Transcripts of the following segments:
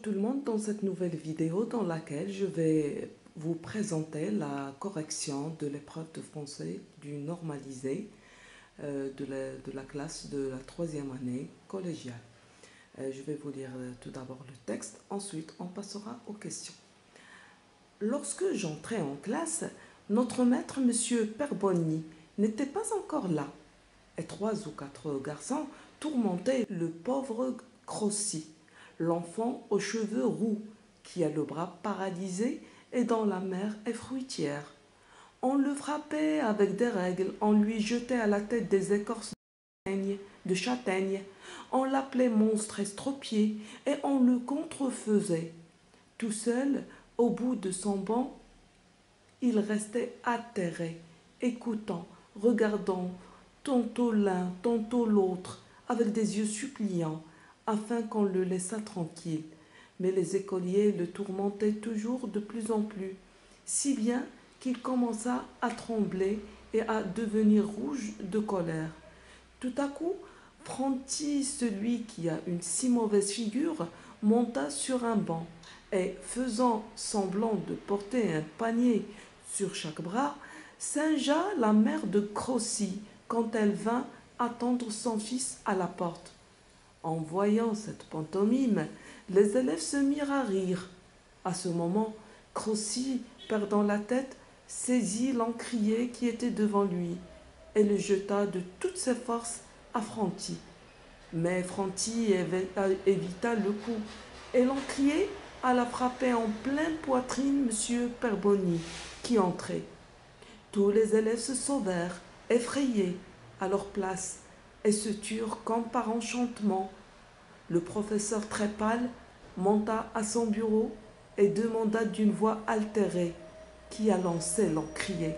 tout le monde dans cette nouvelle vidéo dans laquelle je vais vous présenter la correction de l'épreuve de français du normalisé de la classe de la troisième année collégiale. Je vais vous lire tout d'abord le texte, ensuite on passera aux questions. Lorsque j'entrai en classe, notre maître, M. Perboni, n'était pas encore là, et 3 ou 4 garçons tourmentaient le pauvre Crossi, l'enfant aux cheveux roux, qui a le bras paralysé et dont la mère est fruitière. On le frappait avec des règles, on lui jetait à la tête des écorces de châtaigne, on l'appelait monstre estropié et on le contrefaisait. Tout seul, au bout de son banc, il restait atterré, écoutant, regardant tantôt l'un, tantôt l'autre, avec des yeux suppliants, afin qu'on le laissât tranquille. Mais les écoliers le tourmentaient toujours de plus en plus, si bien qu'il commença à trembler et à devenir rouge de colère. Tout à coup, Franti, celui qui a une si mauvaise figure, monta sur un banc et, faisant semblant de porter un panier sur chaque bras, singea la mère de Crossi quand elle vint attendre son fils à la porte. En voyant cette pantomime, les élèves se mirent à rire. À ce moment, Crossi, perdant la tête, saisit l'encrier qui était devant lui et le jeta de toutes ses forces à Franti. Mais Franti évita le coup et l'encrier alla frapper en pleine poitrine M. Perboni, qui entrait. Tous les élèves se sauvèrent, effrayés, à leur place, et se turent comme par enchantement. Le professeur très pâle monta à son bureau et demanda d'une voix altérée qui a lancé l'encrier.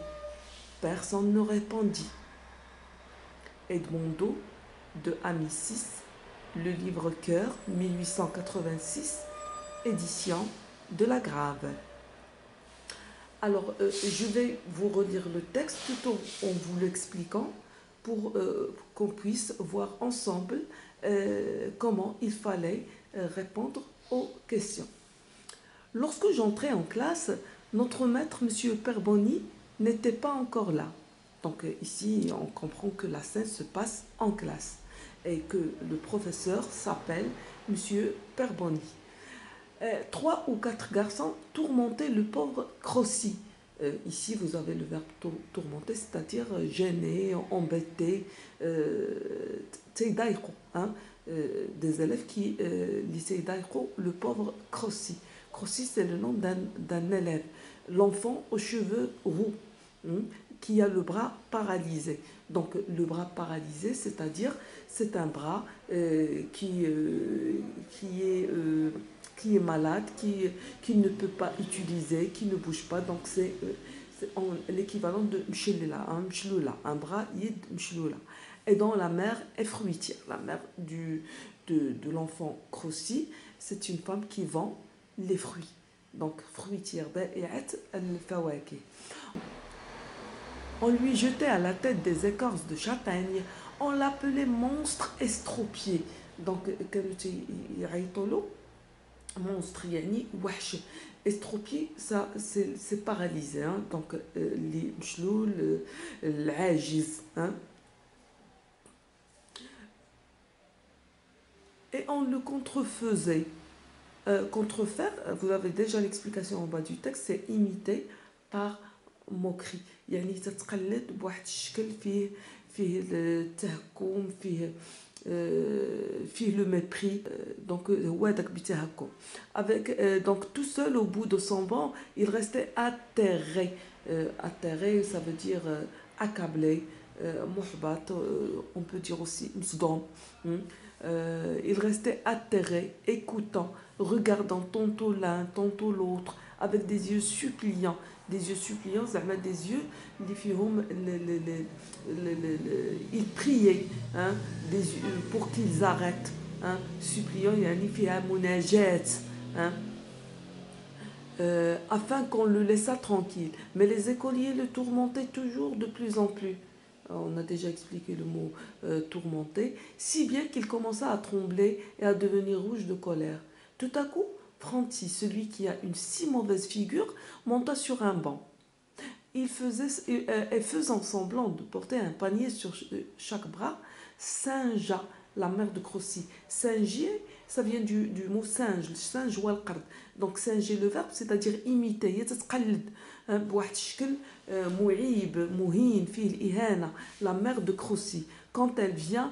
Personne ne répondit. Edmondo de Amicis, le livre Cœur, 1886, édition de la Grave. Alors, je vais vous relire le texte tout en vous l'expliquant pour qu'on puisse voir ensemble comment il fallait répondre aux questions. Lorsque j'entrais en classe, notre maître, M. Perboni, n'était pas encore là. Donc ici, on comprend que la scène se passe en classe et que le professeur s'appelle M. Perboni. 3 ou 4 garçons tourmentaient le pauvre Crossi. Ici, vous avez le verbe tourmenter, c'est-à-dire gêner, embêter, des élèves qui lisaient le pauvre Crossi. Crossi, c'est le nom d'un élève, l'enfant aux cheveux roux, qui a le bras paralysé. Donc, le bras paralysé, c'est-à-dire, c'est un bras qui est malade, qui ne peut pas utiliser, qui ne bouge pas. Donc, c'est l'équivalent de mchloula, un bras yid mchloula. Et dont la mère est fruitière. La mère de l'enfant Crossi, c'est une femme qui vend les fruits. Donc, fruitière, on lui jetait à la tête des écorces de châtaigne. On l'appelait monstre estropié. Donc, monstre, yani wahsh. Estropié, ça, c'est paralysé. Hein? Donc, les mchloul, l'ajiz. Hein? Et on le contrefaisait. Contrefaire, vous avez déjà l'explication en bas du texte, c'est imité par moquerie. يعني تتقلد بواحد الشكل فيه التهكم فيه le mépris. Donc هو هذاك بتهكم. Avec donc tout seul au bout de son banc, il restait atterré. Atterré, ça veut dire accablé. محبط, on peut dire aussi مصدوم. Il restait atterré, écoutant, regardant tantôt l'un, tantôt l'autre, avec des yeux suppliants. Des yeux suppliants, ça veut dire des yeux, il priait hein, pour qu'ils arrêtent. Hein, suppliant, il y a un ifia munajet, afin qu'on le laissât tranquille. Mais les écoliers le tourmentaient toujours de plus en plus. On a déjà expliqué le mot tourmenter, si bien qu'il commença à trembler et à devenir rouge de colère. Tout à coup, Franti, celui qui a une si mauvaise figure, monta sur un banc. Et faisant semblant de porter un panier sur chaque bras, singea la mère de Crossy. Singer, ça vient du mot singe, le singe ou al-qard. Donc singer le verbe, c'est-à-dire imiter. يتقلد بواحد الشكل معيب مهين فيه الإهانة. La mère de Crossy, quand elle vient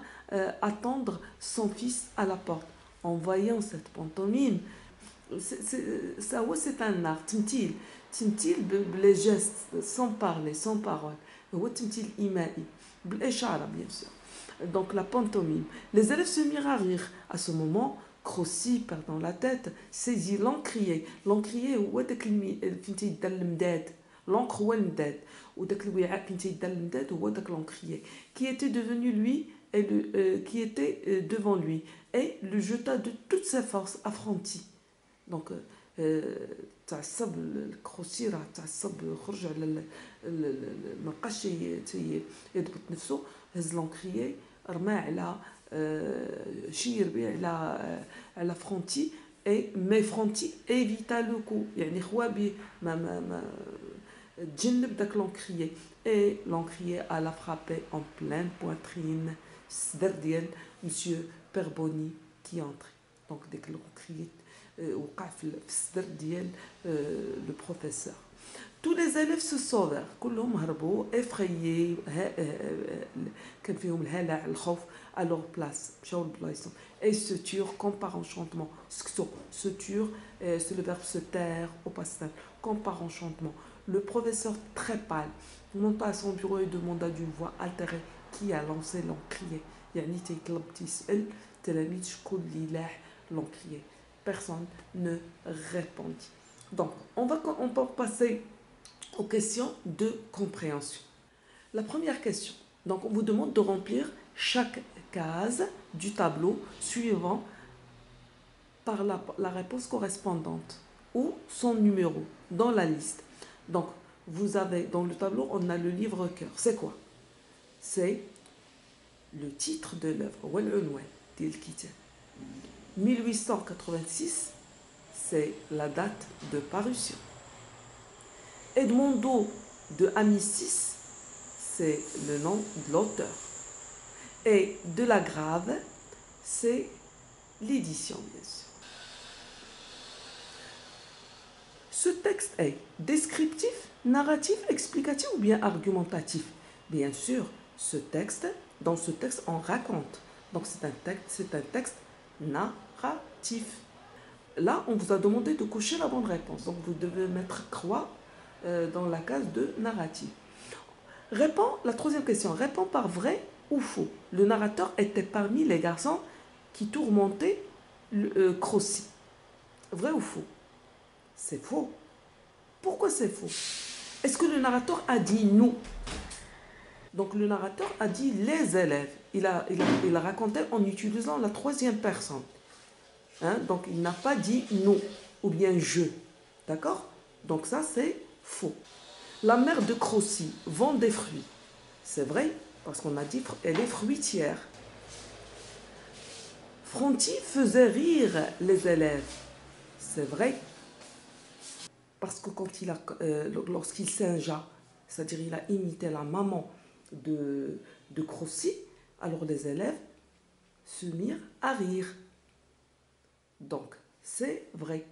attendre son fils à la porte. En voyant cette pantomime, c'est un art, تمثيل. تمثيل les gestes, sans parler, sans parole. هو تمثيل إيمائي بالإشارة bien sûr. Donc la pantomime. Les élèves se mirent à rire. À ce moment, Crossy, perdant la tête, saisit l'encrier. L'encrier هو داك فين تيدار المداد. L'encre هو المداد. وداك الوعاء فين تيدار المداد هو داك l'encrier. Qui était devenu lui et qui était devant lui et le jeta de toutes ses forces à Franti. Donc تعصب الكروسي راه تعصب خرج على ما بقاش يضبط نفسه هز لونكريي رمى على شير به على فرونتي اي مي فرونتي ايفيتا لو كو يعني خوا به ما تجنب داك لونكريي اي لونكريي على فرابي en pleine poitrine الصدر ديال مسيو بيربوني كي انتري دونك ديك لونكريي وقع في الصدر ديال لو بروفيسور. Tous les élèves se sauvèrent. كلهم هربوا effrayés كان فيهم الهلع الخوف à leur place مشاو لبلايصهم et se turent comme par enchantement. Se turent, c'est le verbe se taire au passé comme par enchantement. Le professeur très pâle monta à son bureau et demanda d'une voix altérée qui a lancé l'encrier. يعني تيطلب تيسأل تلاميذ شكون اللي لاح l'encrier. Personne ne répondit. Donc, on peut passer aux questions de compréhension. La première question. Donc, on vous demande de remplir chaque case du tableau suivant par la réponse correspondante ou son numéro dans la liste. Donc, vous avez dans le tableau, on a le livre-cœur. C'est quoi? C'est le titre de l'œuvre. 1886, c'est la date de parution. Edmondo de Amicis, c'est le nom de l'auteur. Et de la Grave, c'est l'édition, bien sûr. Ce texte est descriptif, narratif, explicatif ou bien argumentatif? Bien sûr, dans ce texte, on raconte. Donc c'est un texte narratif. Là, on vous a demandé de cocher la bonne réponse. Donc vous devez mettre croix dans la case de narratif. La troisième question. Réponds par vrai ou faux. Le narrateur était parmi les garçons qui tourmentaient Crossy. Vrai ou faux? C'est faux. Pourquoi c'est faux? Est-ce que le narrateur a dit nous? Donc le narrateur a dit les élèves. Il a raconté en utilisant la troisième personne. Donc il n'a pas dit nous ou bien je. D'accord? Donc ça c'est faux. La mère de Crossy vend des fruits. C'est vrai parce qu'on a dit elle est fruitière. Franti faisait rire les élèves. C'est vrai parce que lorsqu'il singea, c'est-à-dire il a imité la maman de Crossy, alors les élèves se mirent à rire. Donc, c'est vrai.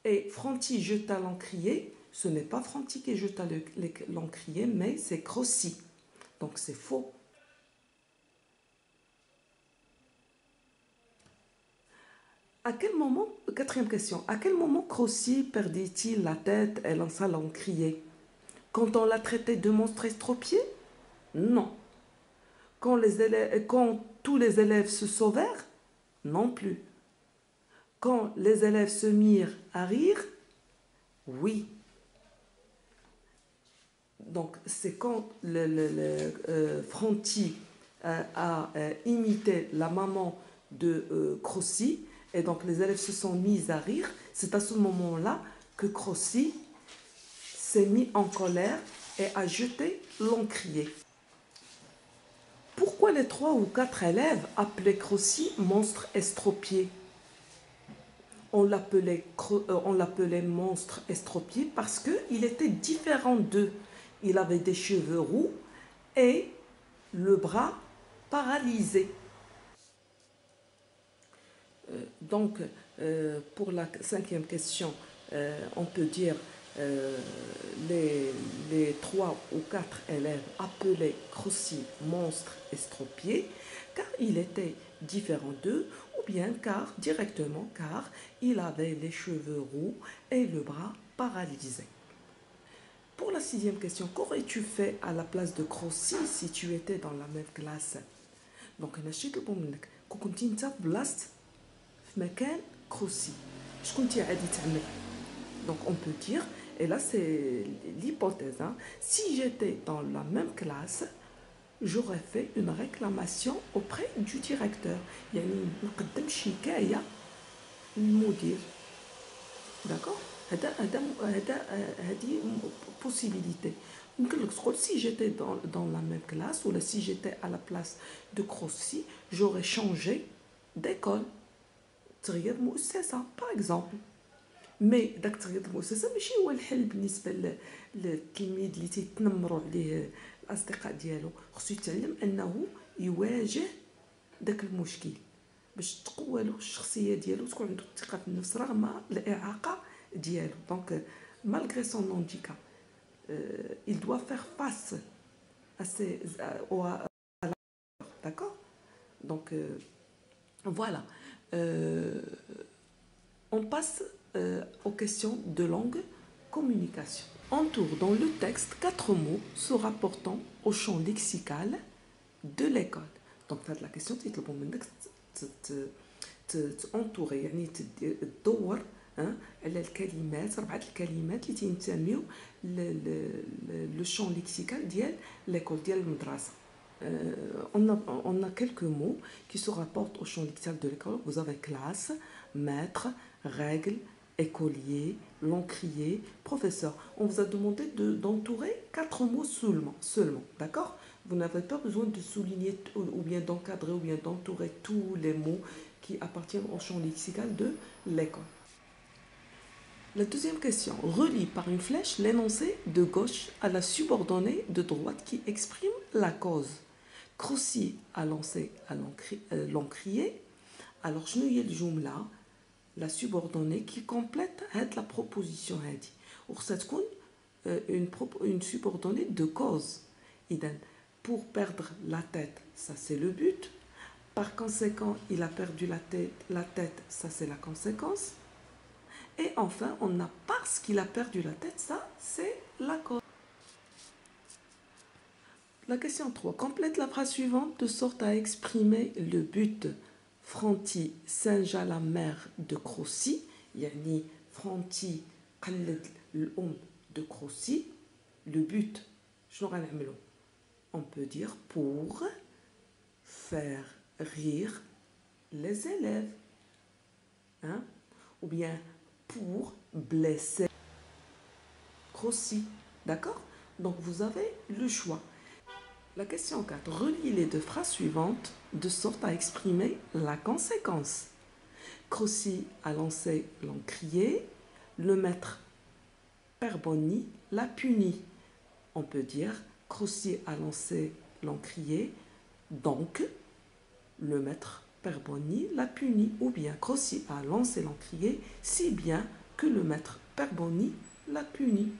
Et Franti jeta l'encrier. Ce n'est pas Franti qui jeta l'encrier, mais c'est Crossy. Donc, c'est faux. À quel moment, quatrième question, à quel moment Crossy perdit-il la tête et lança l'encrier? Quand on l'a traité de monstre estropié? Non. Quand tous les élèves se sauvèrent? Non plus. Quand les élèves se mirent à rire? Oui. Donc, c'est quand Franti a imité la maman de Crossy, et donc les élèves se sont mis à rire. C'est à ce moment-là que Crossy s'est mis en colère et a jeté l'encrier. Pourquoi les 3 ou 4 élèves appelaient Crossy monstre estropié? on l'appelait monstre estropié parce qu'il était différent d'eux. Il avait des cheveux roux et le bras paralysé. Donc, pour la cinquième question, on peut dire les 3 ou 4 élèves appelaient Crossi monstre estropié car il était différent d'eux ou bien directement car il avait les cheveux roux et le bras paralysé. Pour la sixième question, qu'aurais-tu fait à la place de Crossi si tu étais dans la même classe? Donc, je vais te dire que tu étais dans la مكان Crossi. شكون انت عادي تعمل؟ Donc on peut dire, et là c'est l'hypothèse, hein, si j'étais dans la même classe, j'aurais fait une réclamation auprès du directeur. يعني نقدم شكاية للمدير. D'accord؟ هذه possibilité. ممكن لك تقول si j'étais dans la même classe ou si j'étais à la place de Crossi, j'aurais changé d'école. تغيير مؤسسة باغ اكزومبل مي داك التغيير المؤسسة ماشي هو الحل بالنسبة للتلميذ اللي تيتنمروا عليه الأصدقاء ديالو. خصو يتعلم أنه يواجه داك المشكل باش تقوى له الشخصية ديالو وتكون عنده الثقة في النفس رغم الإعاقة ديالو. دونك malgré son handicap il doit faire face à ses d'accord. Donc voilà. On passe aux questions de langue communication. Entoure dans le texte 4 mots se rapportant au champ lexical de l'école. Donc, la question تطلبوا منك تentourer يعني تدور على الكلمات 4 الكلمات اللي تنتميو لو champ lexical ديال l'école ديال المدرسة. On a quelques mots qui se rapportent au champ lexical de l'école. Vous avez classe, maître, règle, écolier, l'encrier, professeur. On vous a demandé d'entourer 4 mots seulement, d'accord? Vous n'avez pas besoin de souligner ou bien d'encadrer ou bien d'entourer tous les mots qui appartiennent au champ lexical de l'école. La deuxième question. Relie par une flèche l'énoncé de gauche à la subordonnée de droite qui exprime la cause. Crossi a lancé à l'encrier. Alors, je n'ai pas la subordonnée qui complète la proposition. Ou ça une subordonnée de cause. Pour perdre la tête, ça c'est le but. Par conséquent, il a perdu la tête, ça c'est la conséquence. Et enfin, on a parce qu'il a perdu la tête, ça c'est la cause. La question 3. Complète la phrase suivante de sorte à exprimer le but. Franti singeait la mère de Crossi. Yani Franti قلد الأم de Crossi. Le but, on peut dire pour faire rire les élèves. Hein? Ou bien pour blesser Crossi. D'accord? Donc vous avez le choix. La question 4. Relie les 2 phrases suivantes de sorte à exprimer la conséquence. Crossi a lancé l'encrier, le maître Perboni l'a puni. On peut dire Crossi a lancé l'encrier, donc le maître Perboni l'a puni. Ou bien Crossi a lancé l'encrier si bien que le maître Perboni l'a puni.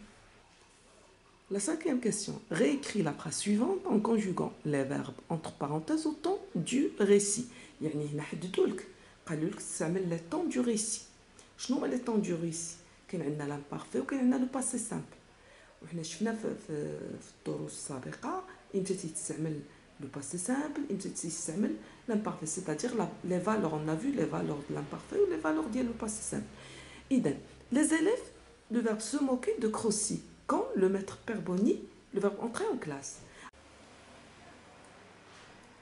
La 5e question. Réécris la phrase suivante en conjuguant les verbes entre parenthèses au temps du récit. يعني هنا حددوا لك قالوا لك تستعمل لي طون دو ريسي. شنو هما لي طون دو ريسي؟ كاين عندنا لامبارفي وكاين عندنا لو باسي سامبل. وحنا شفنا في الدروس السابقه امتى تستعمل لو باسي سامبل امتى تستعمل لامبارفي c'est-à-dire les valeurs. On a vu les valeurs de l'imparfait ou les valeurs ديال le passé simple. Idem. Les élèves, le verbe se moquer de Crossi. Quand le maître Perboni, le verbe entrer en classe.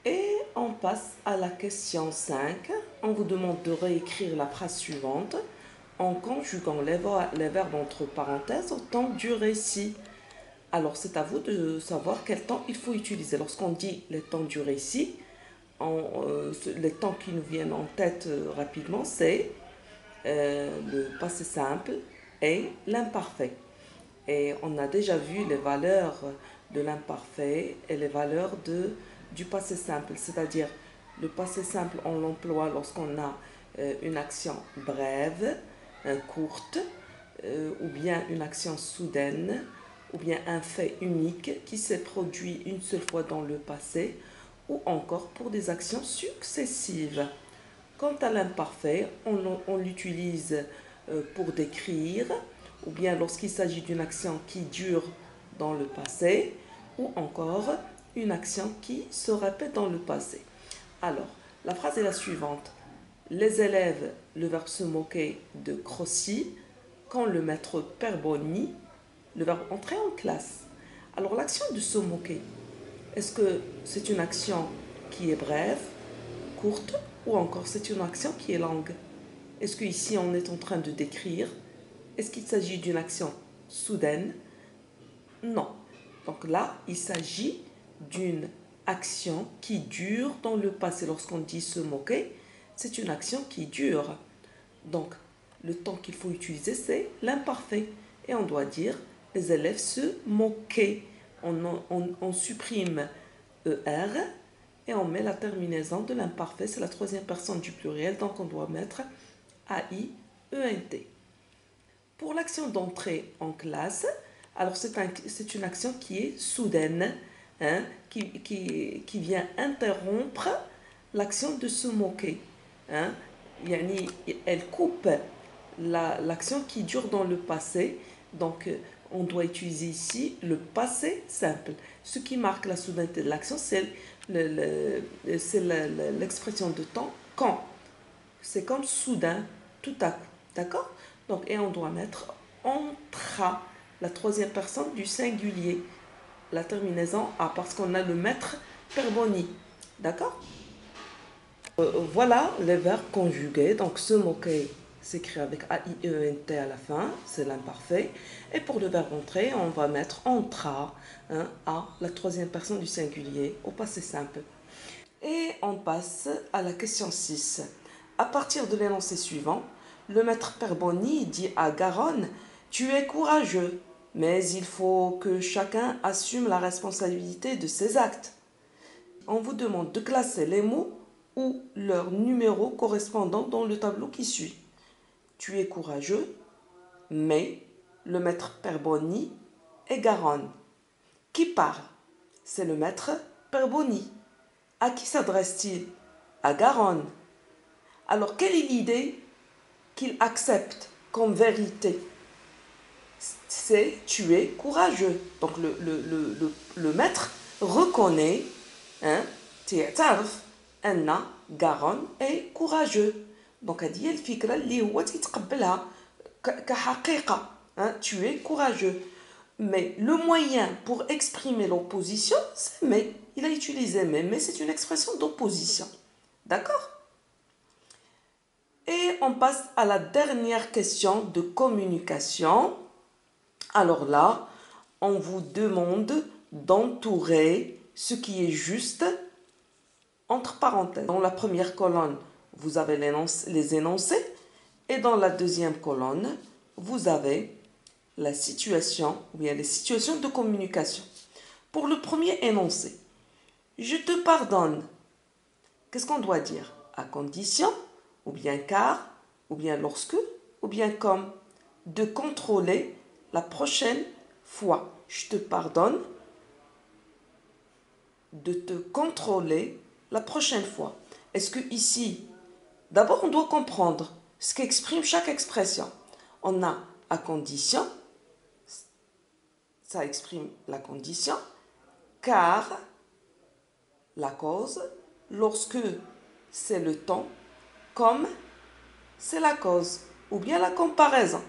Et on passe à la question 5. On vous demande de réécrire la phrase suivante en conjuguant les verbes entre parenthèses au temps du récit. Alors c'est à vous de savoir quel temps il faut utiliser. Lorsqu'on dit les temps du récit, les temps qui nous viennent en tête rapidement, c'est le passé simple et l'imparfait. Et on a déjà vu les valeurs de l'imparfait et les valeurs du passé simple. C'est-à-dire, le passé simple, on l'emploie lorsqu'on a une action brève, courte, ou bien une action soudaine, ou bien un fait unique qui s'est produit une seule fois dans le passé, ou encore pour des actions successives. Quant à l'imparfait, on l'utilise pour décrire, ou bien lorsqu'il s'agit d'une action qui dure dans le passé, ou encore une action qui se répète dans le passé. Alors, la phrase est la suivante. Les élèves, le verbe se moquer de Crossi, quand le maître perd Bonny, le verbe entrer en classe. Alors, l'action de se moquer, est-ce que c'est une action qui est brève, courte, ou encore c'est une action qui est longue? Est-ce qu'ici on est en train de décrire? Est-ce qu'il s'agit d'une action soudaine? Non. Donc là, il s'agit d'une action qui dure dans le passé. Lorsqu'on dit se moquer, c'est une action qui dure. Donc, le temps qu'il faut utiliser, c'est l'imparfait. Et on doit dire, les élèves se moquaient. On supprime ER et on met la terminaison de l'imparfait. C'est la troisième personne du pluriel, donc on doit mettre AIENT. Pour l'action d'entrée en classe, alors c'est une action qui est soudaine, hein, qui vient interrompre l'action de se moquer. Hein. Elle coupe l'action qui dure dans le passé. Donc, on doit utiliser ici le passé simple. Ce qui marque la soudaineté de l'action, c'est l'expression de temps quand. C'est comme soudain, tout à coup. D'accord? Donc, et on doit mettre entra, la troisième personne du singulier. La terminaison A, parce qu'on a le maître perboni. D'accord? Voilà les verbes conjugués. Donc, se moquer s'écrit avec AIENT à la fin, c'est l'imparfait. Et pour le verbe entrer, on va mettre entra, hein, A, la troisième personne du singulier, au passé simple. Et on passe à la question 6. À partir de l'énoncé suivant, le maître Perboni dit à Garonne « Tu es courageux, mais il faut que chacun assume la responsabilité de ses actes. » On vous demande de classer les mots ou leur numéro correspondant dans le tableau qui suit. Tu es courageux, mais le maître Perboni et Garonne. Qui parle? C'est le maître Perboni. À qui s'adresse-t-il? À Garonne. Alors, quelle est l'idée qu'il accepte comme vérité? C'est tu es courageux. Donc, le maître reconnaît, hein, Anna, Garonne est courageux. Donc, هذه هي الفكرة اللي هو تيتقبلها كحقيقة. Tu es courageux. Mais le moyen pour exprimer l'opposition, c'est mais. Il a utilisé mais c'est une expression d'opposition. D'accord? Et on passe à la dernière question de communication. Alors là, on vous demande d'entourer ce qui est juste entre parenthèses. Dans la première colonne, vous avez les énoncés. Et dans la deuxième colonne, vous avez la situation, ou bien les situations de communication. Pour le premier énoncé, je te pardonne. Qu'est-ce qu'on doit dire? À condition, ou bien car, ou bien lorsque, ou bien comme, de contrôler la prochaine fois. Je te pardonne de te contrôler la prochaine fois. Est-ce que ici, d'abord on doit comprendre ce qu'exprime chaque expression. On a à condition, ça exprime la condition, car, la cause, lorsque c'est le temps, comme c'est la cause, ou bien la comparaison.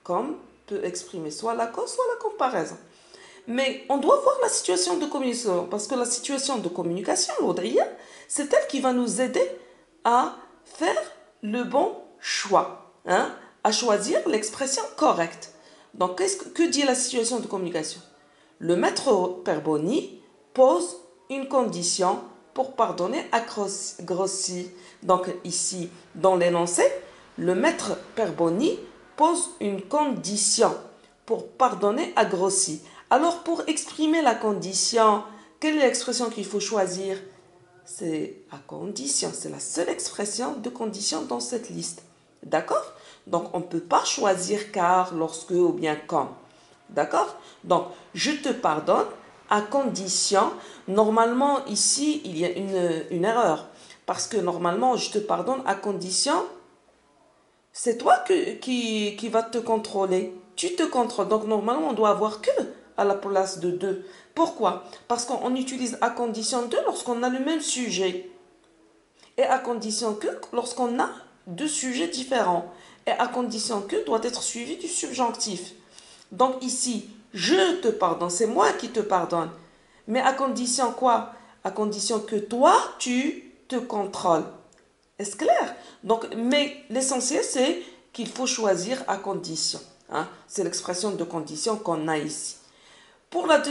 Comme peut exprimer soit la cause, soit la comparaison. Mais on doit voir la situation de communication, parce que la situation de communication, l'audiya, c'est elle qui va nous aider à faire le bon choix, hein, à choisir l'expression correcte. Donc, que dit la situation de communication? Le maître Perboni pose une condition pour pardonner à Grossi. Donc, ici, dans l'énoncé, le maître Perboni pose une condition pour pardonner à Grossi. Alors, pour exprimer la condition, quelle est l'expression qu'il faut choisir? C'est à condition, c'est la seule expression de condition dans cette liste. D'accord? Donc, on ne peut pas choisir car, lorsque ou bien quand. D'accord? Donc, je te pardonne à condition. Normalement, ici, il y a une erreur. Parce que normalement, je te pardonne à condition, c'est toi qui va te contrôler. Tu te contrôles. Donc, normalement, on doit avoir que à la place de deux. Pourquoi? Parce qu'on utilise à condition de lorsqu'on a le même sujet. Et à condition que lorsqu'on a deux sujets différents. Et à condition que doit être suivi du subjonctif. Donc ici, je te pardonne, c'est moi qui te pardonne. Mais à condition quoi? À condition que toi, tu te contrôles. Est-ce clair? Donc, mais l'essentiel, c'est qu'il faut choisir à condition. Hein? C'est l'expression de condition qu'on a ici. Pour le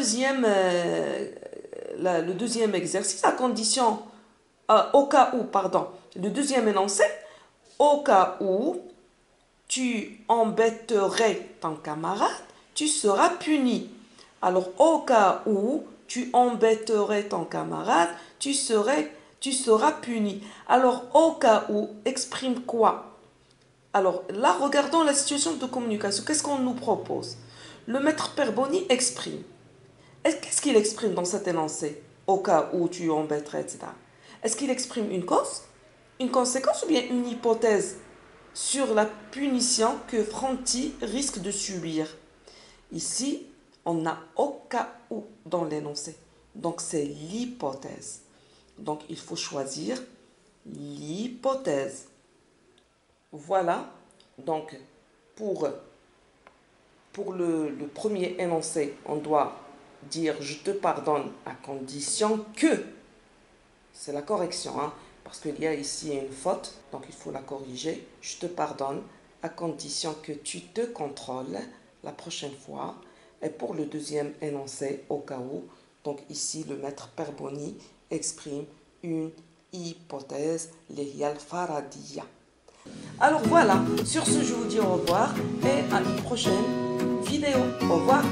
deuxième exercice, à condition, au cas où, pardon, le deuxième énoncé, au cas où tu embêterais ton camarade, tu seras puni. Alors, au cas où tu embêterais ton camarade, tu seras puni. Alors, au cas où exprime quoi? Alors, là, regardons la situation de communication. Qu'est-ce qu'on nous propose? Le maître Perboni exprime. Qu'est-ce qu'il exprime dans cet énoncé? Au cas où tu embêterais, etc. Est-ce qu'il exprime une cause, une conséquence ou bien une hypothèse sur la punition que Franti risque de subir? Ici, on a au cas où dans l'énoncé. Donc, c'est l'hypothèse. Donc, il faut choisir l'hypothèse. Voilà. Donc, pour le premier énoncé, on doit dire « je te pardonne à condition que ». C'est la correction, hein, parce qu'il y a ici une faute, donc il faut la corriger. « Je te pardonne à condition que tu te contrôles la prochaine fois ». Et pour le deuxième énoncé, au cas où, donc ici le maître Perboni exprime une hypothèse, l'Iyal Faradia. Alors voilà, sur ce je vous dis au revoir et à une prochaine vidéo. Au revoir.